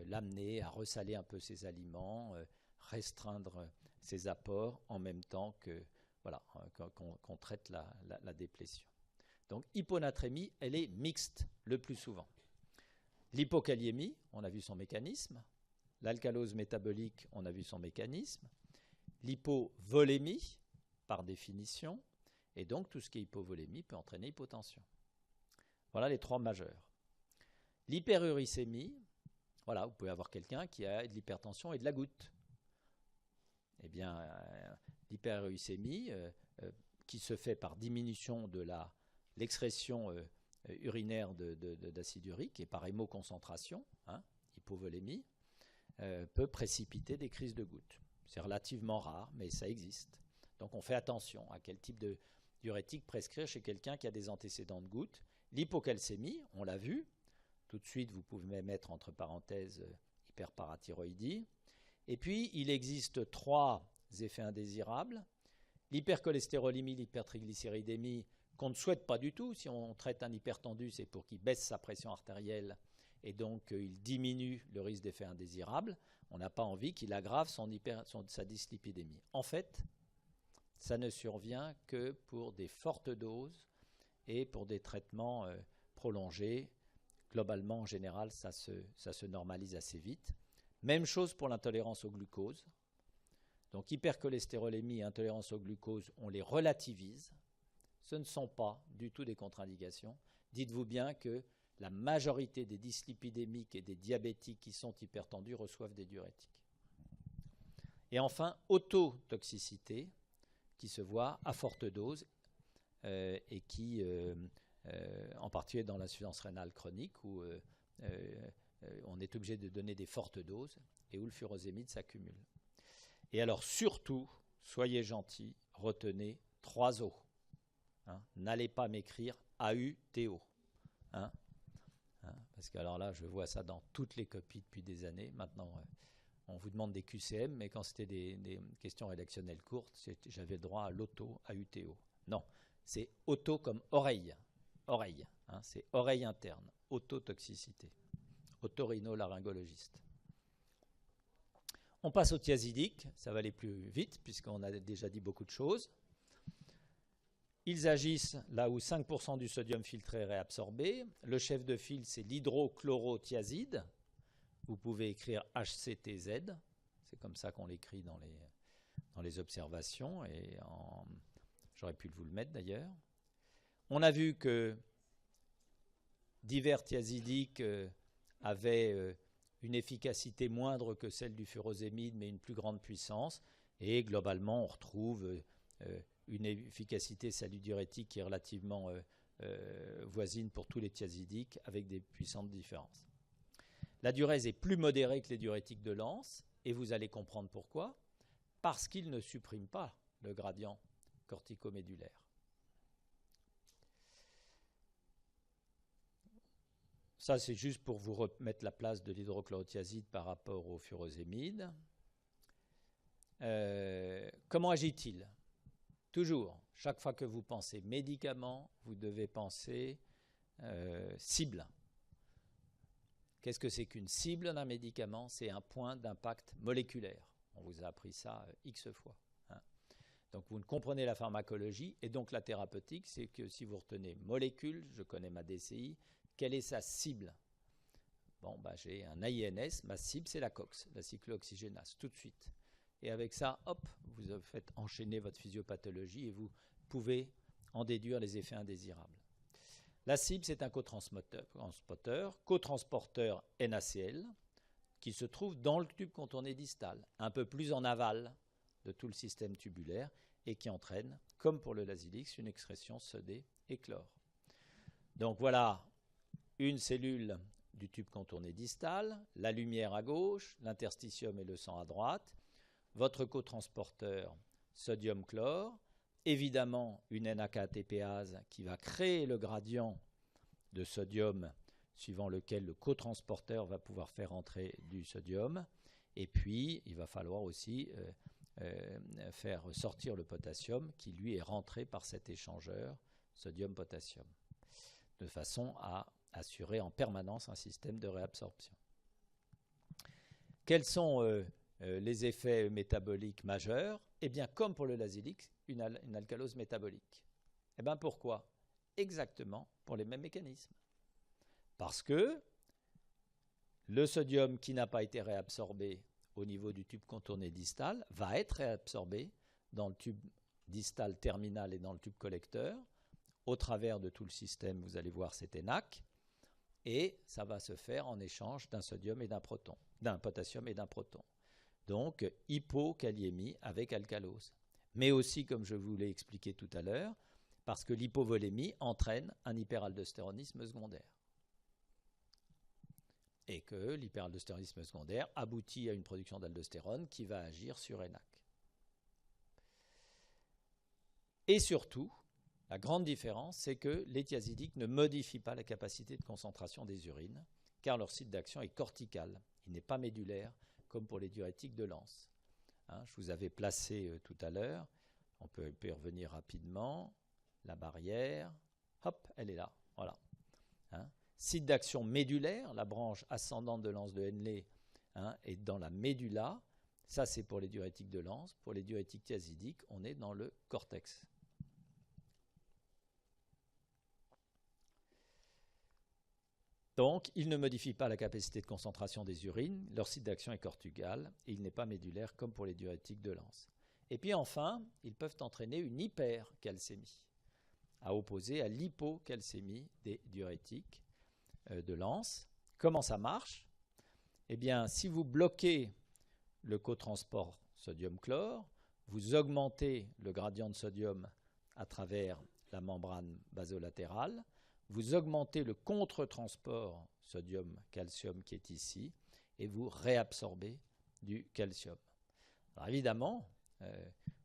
Speaker 1: l'amener à ressaler un peu ses aliments, restreindre ses apports en même temps que voilà, qu'on traite la déplétion. Donc hyponatrémie, elle est mixte le plus souvent. L'hypokaliémie, on a vu son mécanisme. L'alcalose métabolique, on a vu son mécanisme. L'hypovolémie, par définition. Et donc, tout ce qui est hypovolémie peut entraîner hypotension. Voilà les 3 majeurs. L'hyperuricémie, voilà, vous pouvez avoir quelqu'un qui a de l'hypertension et de la goutte. Eh bien, l'hyperuricémie, qui se fait par diminution de l'excrétion urinaire d'acide urique et par hémoconcentration, hypovolémie, peut précipiter des crises de goutte. C'est relativement rare, mais ça existe. Donc on fait attention à quel type de diurétique prescrire chez quelqu'un qui a des antécédents de goutte. L'hypocalcémie, on l'a vu. Tout de suite, vous pouvez mettre entre parenthèses hyperparathyroïdie. Et puis, il existe 3 effets indésirables. L'hypercholestérolémie, l'hypertriglycéridémie, qu'on ne souhaite pas du tout. Si on traite un hypertendu, c'est pour qu'il baisse sa pression artérielle et donc il diminue le risque d'effet indésirable. On n'a pas envie qu'il aggrave sa dyslipidémie. En fait, ça ne survient que pour des fortes doses et pour des traitements prolongés. Globalement, en général, ça se normalise assez vite. Même chose pour l'intolérance au glucose. Donc hypercholestérolémie et intolérance au glucose, on les relativise. Ce ne sont pas du tout des contre-indications. Dites-vous bien que la majorité des dyslipidémiques et des diabétiques qui sont hypertendus reçoivent des diurétiques. Et enfin, autotoxicité, qui se voit à forte dose et qui, en particulier dans l'insuffisance rénale chronique, où on est obligé de donner des fortes doses et où le furosémide s'accumule. Et alors surtout, soyez gentils, retenez 3 O. N'allez pas m'écrire AUTO. Parce que alors là, je vois ça dans toutes les copies depuis des années. Maintenant, on vous demande des QCM, mais quand c'était des questions rédactionnelles courtes, j'avais le droit à l'auto, AUTO. Non, c'est auto comme oreille. oreille. Hein, c'est oreille interne, ototoxicité, otorhinolaryngologiste. On passe au thiazidique, ça va aller plus vite puisqu'on a déjà dit beaucoup de choses. Ils agissent là où 5% du sodium filtré est réabsorbé. Le chef de file, c'est l'hydrochlorothiazide. Vous pouvez écrire HCTZ, c'est comme ça qu'on l'écrit dans les observations, et j'aurais pu vous le mettre d'ailleurs. On a vu que divers thiazidiques avaient une efficacité moindre que celle du furosémide, mais une plus grande puissance, et globalement on retrouve une efficacité salidiurétique qui est relativement voisine pour tous les thiazidiques, avec des puissantes différences. La diurèse est plus modérée que les diurétiques de Lens, et vous allez comprendre pourquoi. Parce qu'ils ne suppriment pas le gradient corticomédulaire. Ça, c'est juste pour vous remettre la place de l'hydrochlorothiazide par rapport au furosémide. Comment agit-il? Toujours, chaque fois que vous pensez médicament, vous devez penser cible. Qu'est-ce que c'est qu'une cible d'un médicament? C'est un point d'impact moléculaire. On vous a appris ça X fois. Hein. Donc vous comprenez la pharmacologie, et donc la thérapeutique, c'est que si vous retenez molécule, je connais ma DCI, quelle est sa cible? Bon, j'ai un AINS, ma cible c'est la COX, la cyclooxygénase, tout de suite. Et avec ça, hop, vous faites enchaîner votre physiopathologie et vous pouvez en déduire les effets indésirables. La cible, c'est un cotransporteur NaCl qui se trouve dans le tube contourné distal, un peu plus en aval de tout le système tubulaire, et qui entraîne, comme pour le Lasix, une excrétion sodée et chlore. Donc voilà une cellule du tube contourné distal, la lumière à gauche, l'interstitium et le sang à droite, votre cotransporteur sodium-chlore, évidemment une NAK-ATPase qui va créer le gradient de sodium suivant lequel le cotransporteur va pouvoir faire entrer du sodium, et puis il va falloir aussi faire sortir le potassium qui lui est rentré par cet échangeur sodium-potassium, de façon à assurer en permanence un système de réabsorption. Quels sont les effets métaboliques majeurs? Eh bien, comme pour le Lasix, une alcalose métabolique. Eh bien, pourquoi? Exactement pour les mêmes mécanismes. Parce que le sodium qui n'a pas été réabsorbé au niveau du tube contourné distal va être réabsorbé dans le tube distal terminal et dans le tube collecteur, au travers de tout le système, vous allez voir, c'est ENaC, et ça va se faire en échange d'un sodium et d'un proton, d'un potassium et d'un proton. Donc, hypokaliémie avec alcalose. Mais aussi, comme je vous l'ai expliqué tout à l'heure, parce que l'hypovolémie entraîne un hyperaldostéronisme secondaire. Et que l'hyperaldostéronisme secondaire aboutit à une production d'aldostérone qui va agir sur ENaC. Et surtout, la grande différence, c'est que les thiazidiques ne modifient pas la capacité de concentration des urines, car leur site d'action est cortical, il n'est pas médulaire, comme pour les diurétiques de Lens. Hein, je vous avais placé tout à l'heure, on peut y revenir rapidement, la barrière, hop, elle est là, voilà. Hein, site d'action médulaire, la branche ascendante de l'anse de Henle est dans la médula, ça c'est pour les diurétiques de Lens, pour les diurétiques thiazidiques, on est dans le cortex. Donc, ils ne modifient pas la capacité de concentration des urines, leur site d'action est cortical et il n'est pas médulaire comme pour les diurétiques de Lens. Et puis enfin, ils peuvent entraîner une hypercalcémie, à opposer à l'hypocalcémie des diurétiques de Lens. Comment ça marche? Eh bien, si vous bloquez le cotransport sodium-chlore, vous augmentez le gradient de sodium à travers la membrane basolatérale, vous augmentez le contre-transport sodium-calcium qui est ici, et vous réabsorbez du calcium. Alors évidemment,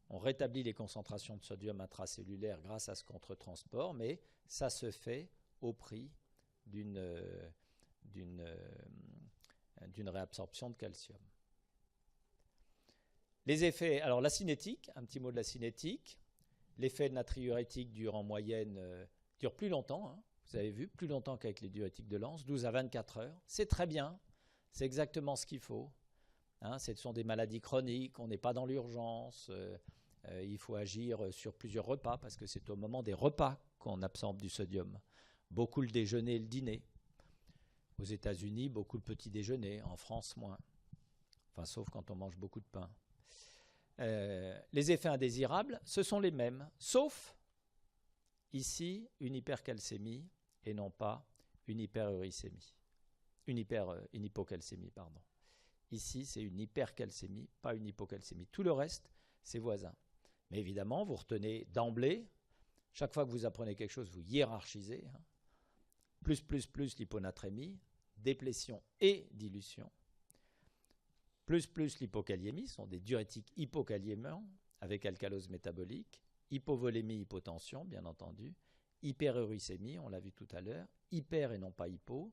Speaker 1: on rétablit les concentrations de sodium intracellulaires grâce à ce contre-transport, mais ça se fait au prix d'une réabsorption de calcium. Les effets, alors la cinétique, un petit mot de la cinétique. L'effet natriurétique dure en moyenne, dure plus longtemps, hein, vous avez vu, plus longtemps qu'avec les diurétiques de Lens, 12 à 24 heures. C'est très bien, c'est exactement ce qu'il faut. Hein, ce sont des maladies chroniques, on n'est pas dans l'urgence, il faut agir sur plusieurs repas parce que c'est au moment des repas qu'on absorbe du sodium. Beaucoup le déjeuner et le dîner. Aux États-Unis, beaucoup le petit déjeuner, en France moins. Enfin, sauf quand on mange beaucoup de pain. Les effets indésirables, ce sont les mêmes, sauf ici une hypercalcémie et non pas une hyperuricémie. Une hypocalcémie, pardon. Ici, c'est une hypercalcémie, pas une hypocalcémie. Tout le reste, c'est voisin. Mais évidemment, vous retenez d'emblée, chaque fois que vous apprenez quelque chose, vous hiérarchisez. Hein. Plus l'hyponatrémie, déplétion et dilution. Plus l'hypokaliémie, ce sont des diurétiques hypokaliémants avec alcalose métabolique. Hypovolémie, hypotension, bien entendu. Hyperuricémie, on l'a vu tout à l'heure. Hyper et non pas hypo.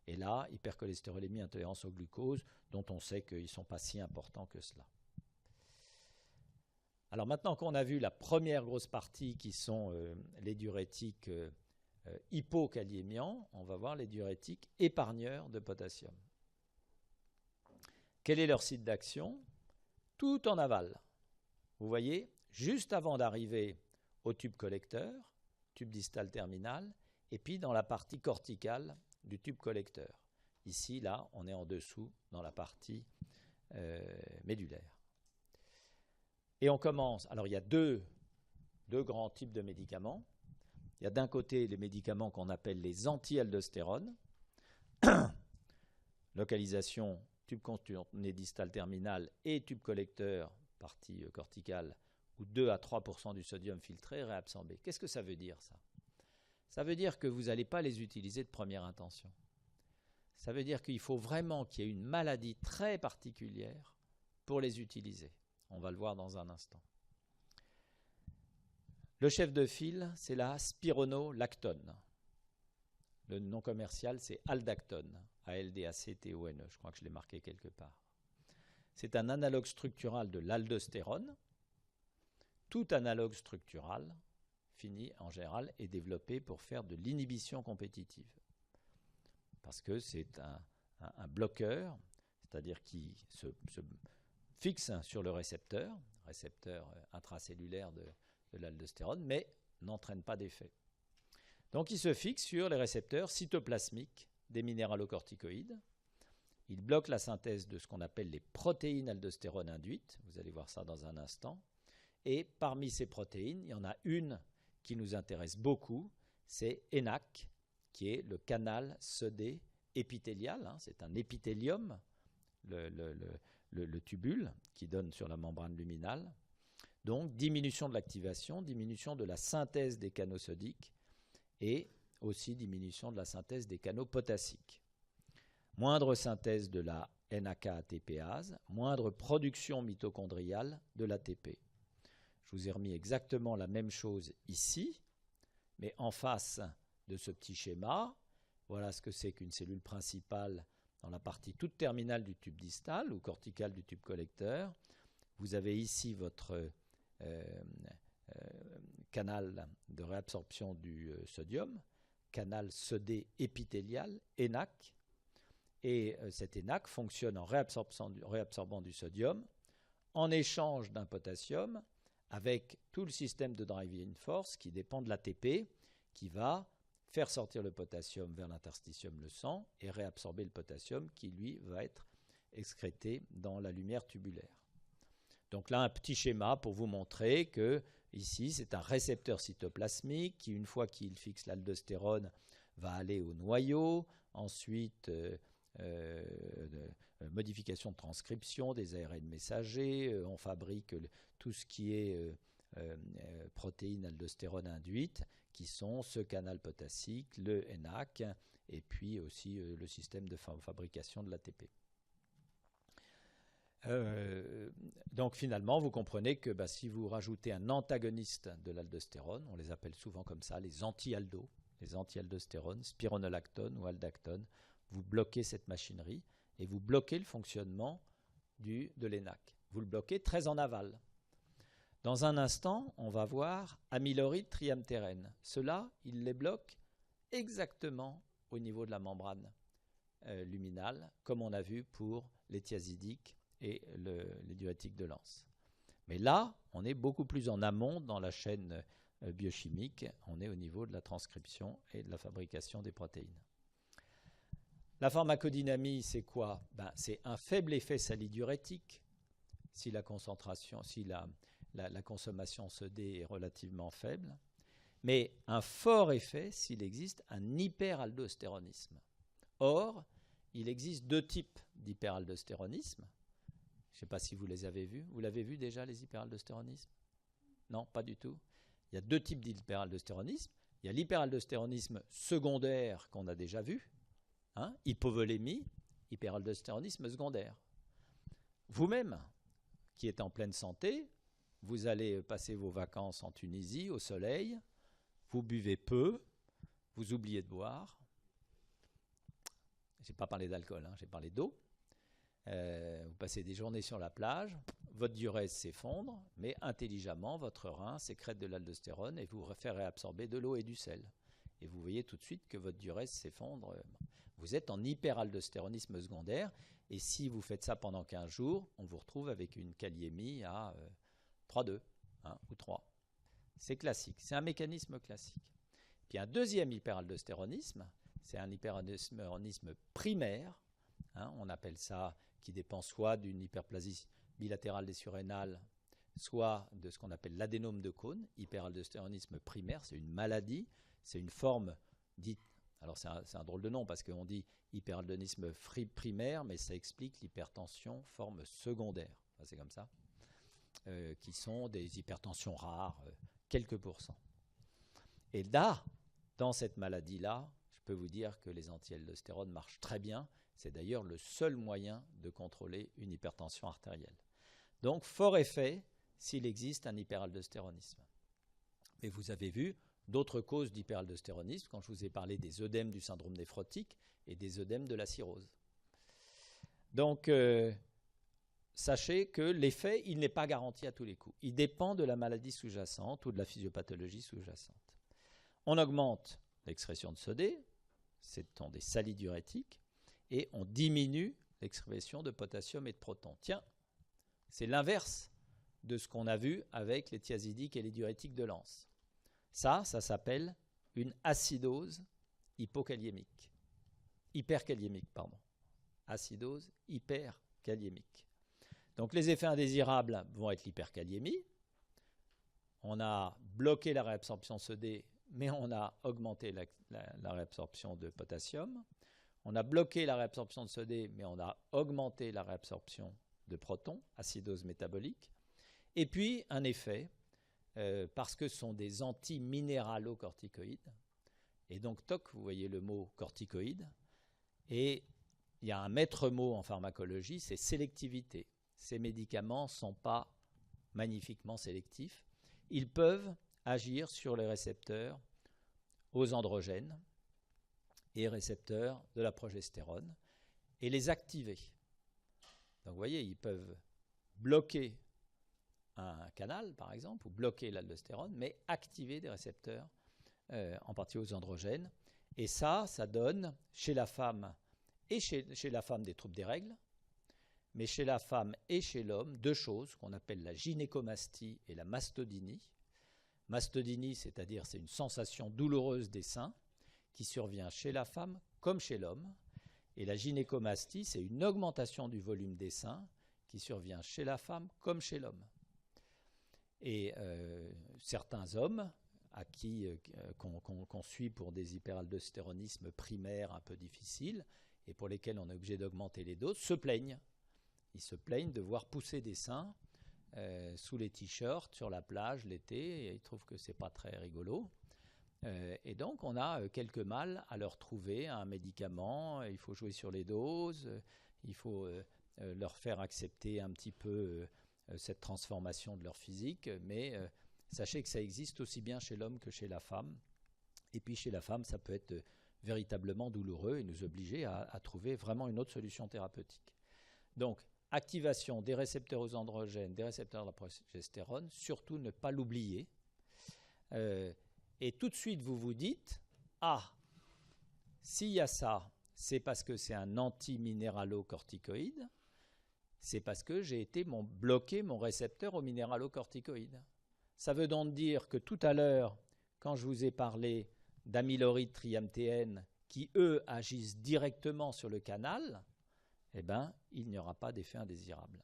Speaker 1: Et là, hypercholestérolémie, intolérance au glucose, dont on sait qu'ils ne sont pas si importants que cela. Alors maintenant qu'on a vu la première grosse partie qui sont les diurétiques hypokaliémiants, on va voir les diurétiques épargneurs de potassium. Quel est leur site d'action? Tout en aval. Vous voyez, juste avant d'arriver au tube collecteur, tube distal terminal, et puis dans la partie corticale du tube collecteur. Ici, là, on est en dessous dans la partie médulaire. Et on commence. Alors, il y a deux grands types de médicaments. Il y a d'un côté les médicaments qu'on appelle les anti-aldostérones. Localisation tube contourné distal terminal et tube collecteur, partie corticale, où 2 à 3% du sodium filtré est réabsorbé. Qu'est-ce que ça veut dire, ça? Ça veut dire que vous n'allez pas les utiliser de première intention. Ça veut dire qu'il faut vraiment qu'il y ait une maladie très particulière pour les utiliser. On va le voir dans un instant. Le chef de file, c'est la spironolactone. Le nom commercial, c'est aldactone, A-L-D-A-C-T-O-N-E. Je crois que je l'ai marqué quelque part. C'est un analogue structural de l'aldostérone. Tout analogue structural finit en général est développé pour faire de l'inhibition compétitive. Parce que c'est un bloqueur, c'est-à-dire qui se fixe sur le récepteur intracellulaire de l'aldostérone, mais n'entraîne pas d'effet. Donc il se fixe sur les récepteurs cytoplasmiques des minéralocorticoïdes. Il bloque la synthèse de ce qu'on appelle les protéines aldostérone induites. Vous allez voir ça dans un instant. Et parmi ces protéines, il y en a une qui nous intéresse beaucoup, c'est ENaC, qui est le canal sodé épithélial. Hein, c'est un épithélium, le tubule qui donne sur la membrane luminale. Donc diminution de l'activation, diminution de la synthèse des canaux sodiques et aussi diminution de la synthèse des canaux potassiques. Moindre synthèse de la NAK-ATPase, moindre production mitochondriale de l'ATP. Je vous ai remis exactement la même chose ici, mais en face de ce petit schéma, voilà ce que c'est qu'une cellule principale dans la partie toute terminale du tube distal ou corticale du tube collecteur. Vous avez ici votre canal de réabsorption du sodium, canal sodé épithélial, ENaC. Et cet ENaC fonctionne en réabsorbant du sodium en échange d'un potassium avec tout le système de driving force qui dépend de l'ATP qui va faire sortir le potassium vers l'interstitium, le sang, et réabsorber le potassium qui, lui, va être excrété dans la lumière tubulaire. Donc là, un petit schéma pour vous montrer que ici, c'est un récepteur cytoplasmique qui, une fois qu'il fixe l'aldostérone, va aller au noyau, ensuite modification de transcription des ARN messagers, on fabrique tout ce qui est protéines aldostérone induites, qui sont ce canal potassique, le ENaC, et puis aussi le système de fabrication de l'ATP. Donc finalement, vous comprenez que si vous rajoutez un antagoniste de l'aldostérone, on les appelle souvent comme ça, les anti-aldo, les anti-aldostérones, spironolactone ou aldactone, vous bloquez cette machinerie et vous bloquez le fonctionnement de l'ENaC. Vous le bloquez très en aval. Dans un instant, on va voir amyloride triamtérène. Ceux-là, il les bloque exactement au niveau de la membrane luminale, comme on a vu pour les thiazidiques et les diurétiques de Lens. Mais là, on est beaucoup plus en amont dans la chaîne biochimique. On est au niveau de la transcription et de la fabrication des protéines. La pharmacodynamie, c'est quoi? C'est un faible effet salidiurétique si la concentration, si la consommation SED est relativement faible, mais un fort effet s'il existe un hyperaldostéronisme. Or, il existe deux types d'hyperaldostéronisme. Je ne sais pas si vous les avez vus. Vous l'avez vu déjà, les hyperaldostéronismes? Non, pas du tout. Il y a deux types d'hyperaldostéronisme. Il y a l'hyperaldostéronisme secondaire qu'on a déjà vu, hypovolémie, hyperaldostéronisme secondaire. Vous-même, qui êtes en pleine santé, vous allez passer vos vacances en Tunisie, au soleil, vous buvez peu, vous oubliez de boire. Je n'ai pas parlé d'alcool, j'ai parlé d'eau. Vous passez des journées sur la plage, votre diurèse s'effondre, mais intelligemment, votre rein sécrète de l'aldostérone et vous fait réabsorber de l'eau et du sel. Et vous voyez tout de suite que votre diurèse s'effondre. Vous êtes en hyperaldostéronisme secondaire. Et si vous faites ça pendant 15 jours, on vous retrouve avec une kaliémie à 3,2 ou 3. C'est classique, c'est un mécanisme classique. Puis un deuxième hyperaldostéronisme, c'est un hyperaldostéronisme primaire. On appelle ça, qui dépend soit d'une hyperplasie bilatérale des surrénales, soit de ce qu'on appelle l'adénome de Cône. Hyperaldostéronisme primaire, c'est une maladie, c'est une forme dite. Alors c'est un drôle de nom parce qu'on dit hyperaldostéronisme primaire, mais ça explique l'hypertension forme secondaire. C'est comme ça, qui sont des hypertensions rares, quelques pourcents. Et là, dans cette maladie-là, je peux vous dire que les anti-aldostérone marchent très bien. C'est d'ailleurs le seul moyen de contrôler une hypertension artérielle. Donc, fort effet s'il existe un hyperaldostéronisme. Mais vous avez vu d'autres causes d'hyperaldostéronisme quand je vous ai parlé des œdèmes du syndrome néphrotique et des œdèmes de la cirrhose. Donc, sachez que l'effet, il n'est pas garanti à tous les coups. Il dépend de la maladie sous-jacente ou de la physiopathologie sous-jacente. On augmente l'excrétion de sodé, ce sont des salidiurétiques, et on diminue l'excrétion de potassium et de protons. Tiens, c'est l'inverse de ce qu'on a vu avec les thiazidiques et les diurétiques de Lens. Ça s'appelle une acidose hyperkaliémique. Acidose hyperkaliémique. Donc les effets indésirables vont être l'hyperkaliémie. On a bloqué la réabsorption SED, mais on a augmenté la réabsorption de potassium. On a bloqué la réabsorption de SED, mais on a augmenté la réabsorption de protons, acidose métabolique. Et puis un effet, parce que ce sont des antiminéralocorticoïdes. Et donc, TOC, vous voyez le mot corticoïde. Et il y a un maître mot en pharmacologie, c'est sélectivité. Ces médicaments ne sont pas magnifiquement sélectifs. Ils peuvent agir sur les récepteurs aux androgènes et récepteurs de la progestérone et les activer. Donc, vous voyez, ils peuvent bloquer un canal, par exemple, ou bloquer l'aldostérone, mais activer des récepteurs, en partie aux androgènes. Et ça donne chez la femme et chez la femme des troubles des règles, mais chez la femme et chez l'homme, deux choses qu'on appelle la gynécomastie et la mastodynie. Mastodynie, c'est-à-dire c'est une sensation douloureuse des seins qui survient chez la femme comme chez l'homme. Et la gynécomastie, c'est une augmentation du volume des seins qui survient chez la femme comme chez l'homme. Et certains hommes à qui qu'on suit pour des hyperaldostéronismes primaires un peu difficiles et pour lesquels on est obligé d'augmenter les doses, se plaignent. Ils se plaignent de voir pousser des seins sous les t-shirts sur la plage l'été et ils trouvent que c'est pas très rigolo. Et donc on a quelques mal à leur trouver un médicament. Il faut jouer sur les doses, il faut leur faire accepter un petit peu cette transformation de leur physique, mais sachez que ça existe aussi bien chez l'homme que chez la femme. Et puis chez la femme, ça peut être véritablement douloureux et nous obliger à trouver vraiment une autre solution thérapeutique. Donc, activation des récepteurs aux androgènes, des récepteurs de la progestérone, surtout ne pas l'oublier. Et tout de suite, vous vous dites, ah, S'il y a ça, c'est parce que c'est un antiminéralocorticoïde, c'est parce que j'ai été bloqué mon récepteur au minéralocorticoïde. Ça veut donc dire que tout à l'heure, quand je vous ai parlé d'amyloride triamtéenne qui, eux, agissent directement sur le canal, eh ben, il n'y aura pas d'effet indésirable.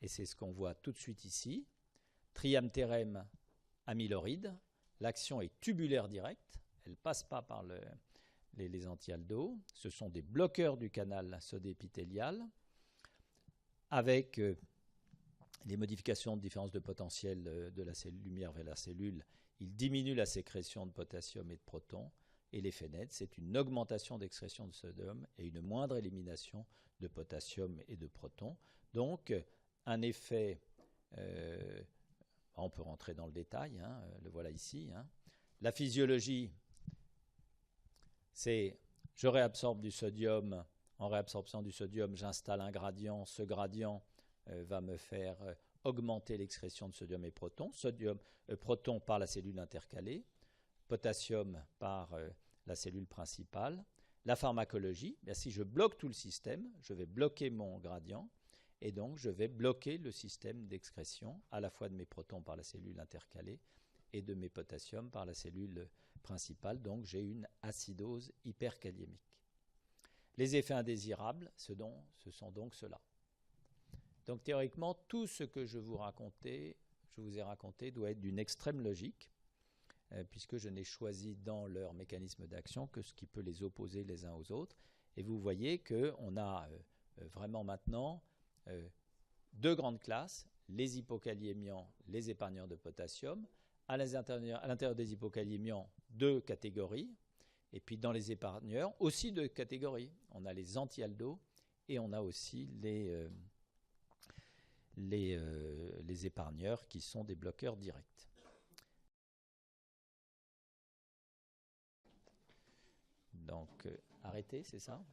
Speaker 1: Et c'est ce qu'on voit tout de suite ici. Triamtérème, amyloride, l'action est tubulaire directe, elle ne passe pas par les anti-aldos. Ce sont des bloqueurs du canal sodépithélial avec les modifications de différence de potentiel de la cellule lumière vers la cellule. Il diminue la sécrétion de potassium et de protons. Et l'effet net, c'est une augmentation d'excrétion de sodium et une moindre élimination de potassium et de protons. Donc, un effet, on peut rentrer dans le détail, hein, le voilà ici. Hein. La physiologie, c'est je réabsorbe du sodium. En réabsorption du sodium, j'installe un gradient. Ce gradient va me faire augmenter l'excrétion de sodium et protons. Proton par la cellule intercalée, potassium par la cellule principale. La pharmacologie, bien, si je bloque tout le système, je vais bloquer mon gradient et donc je vais bloquer le système d'excrétion à la fois de mes protons par la cellule intercalée et de mes potassiums par la cellule principale. Donc j'ai une acidose hyperkaliémique. Les effets indésirables, ce sont donc ceux-là. Donc théoriquement, tout ce que je vous ai raconté doit être d'une extrême logique, puisque je n'ai choisi dans leur mécanisme d'action que ce qui peut les opposer les uns aux autres. Et vous voyez qu'on a vraiment maintenant deux grandes classes, les hypokaliémiants, les épargneurs de potassium. À l'intérieur des hypokaliémiants, deux catégories. Et puis dans les épargneurs, aussi deux catégories. On a les anti-aldos et on a aussi les épargneurs qui sont des bloqueurs directs. Donc, arrêtez, c'est ça ?